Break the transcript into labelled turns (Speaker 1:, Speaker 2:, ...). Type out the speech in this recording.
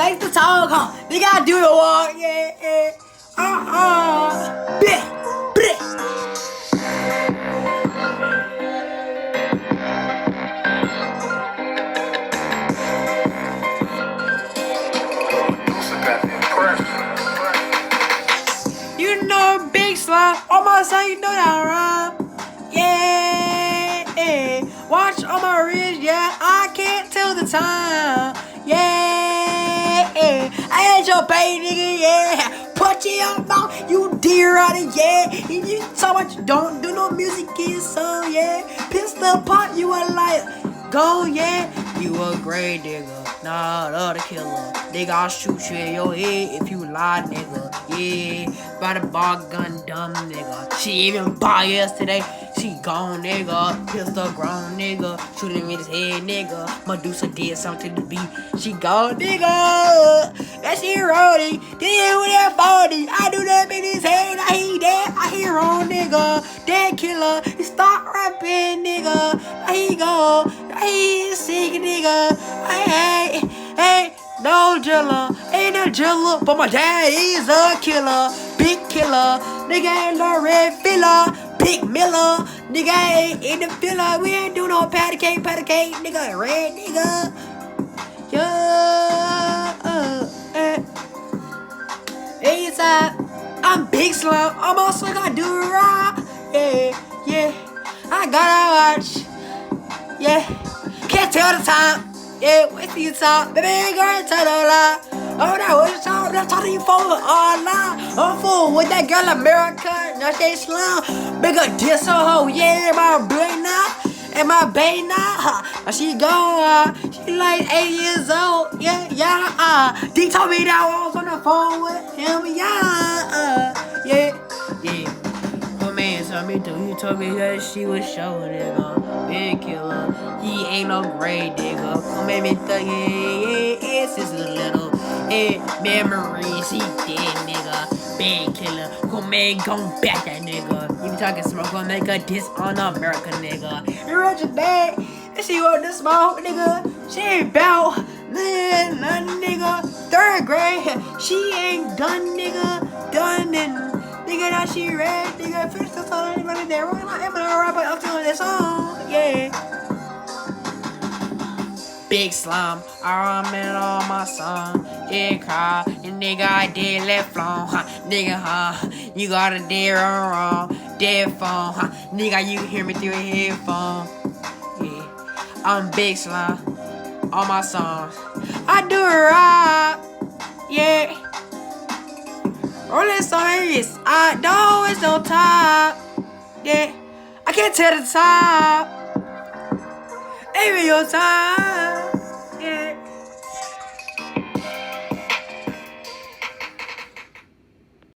Speaker 1: likes to talk, huh? They gotta do the walk, yeah. Bleh, bleh. You know Big Slime, on my side, you know that rhyme. Yeah, watch on my wrist, yeah, I can't tell the time. Yeah, I ain't your baby, nigga, yeah. Put you up, mouth, you dear out of, yeah. And you so much don't do no music in your song, yeah. Pistol pop, you a liar. Go, yeah, you a great nigga, not other killer. Nigga, I'll shoot you in your head if you lie, nigga. Yeah, by the bar gun, dumb nigga. She even bought yesterday. She gone, nigga. Pistol grown, nigga. Shooting in his head, nigga. Medusa did something to be. She gone, nigga. That shit rolling. Then with that 40, I do that in his head. I hear that. I hear on, nigga. Dead killer. He start rapping, nigga. There he go. He sick, nigga. Hey. No driller, ain't no driller, but my dad is a killer, big killer. Nigga ain't no red filler, big Miller. Nigga ain't in the filler, we ain't do no patty cake, nigga, red nigga. Hey, I'm Big Slime, I'm also gonna do it raw. Yeah, I gotta watch. Yeah, can't tell the time. Yeah, wait till you talk, baby, ain't gonna tell no lie. Oh, that was talk, I'm talking to you for all lie. I'm full with that girl America, now she slum. Bigger diss her hoe, yeah, my brain now, and my baby now. She gone, she like 8 years old, yeah. D told me that I was on the phone with him, yeah. My man told me too, he told me that she was showing nigga, big killer. He ain't no great nigga. Come at me thuggin', it's just a little memories. He dead nigga, big killer. Come man, gon' back that nigga. You be talking smoke, gon' make a diss on America, nigga. You rich your bag, and she want the smoke, nigga. She ain't bout nothing, nigga. 3rd grade, she ain't done, nigga. Done and. Nigga, that she red, nigga, finish the song, anybody there, we're not even gonna rap up to this song, yeah. Big Slime, I remember all my song, yeah, cry, and nigga, I did left long, nigga, you got a dead wrong, dead phone, nigga, you hear me through a headphone, yeah, I'm Big Slime, all my songs, I do it right, yeah. Rolling stories, I know it's no top. Yeah, I can't tell the top. Ain't real time.